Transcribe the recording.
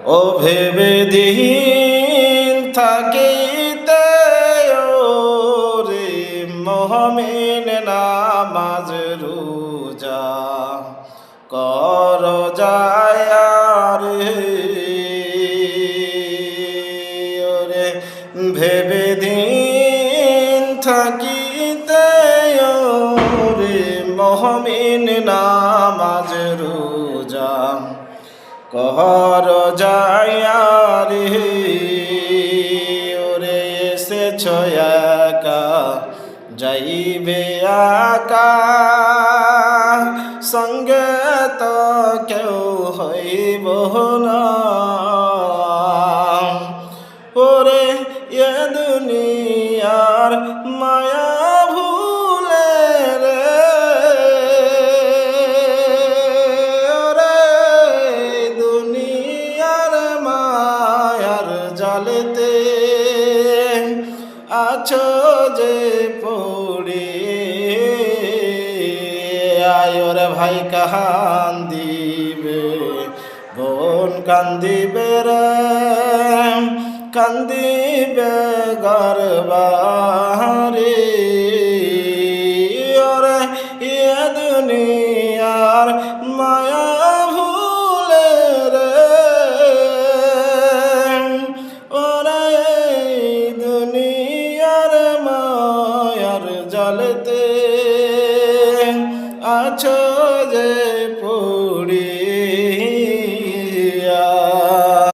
ও ভেবে দিন থাকিতে রে মহমিন নামাজ রোজা কর যায় রে ভেবে দিন থাকিতে রে মহমিন নামাজ রোজা কর যায় রে ওরে এসেছ একা যাইবে একা সঙ্গে তো কেউ হইব না ওরে এ দুনিয়ার মায়া ভুলে রে ওরে দুনিয়ার মায়ার জালেতে আছো যে পড়ে আয়োর ভাই কান্দিবে বোন কান্দিবে রে কান্দিবে গরবারে ওরে এ দুনিয়া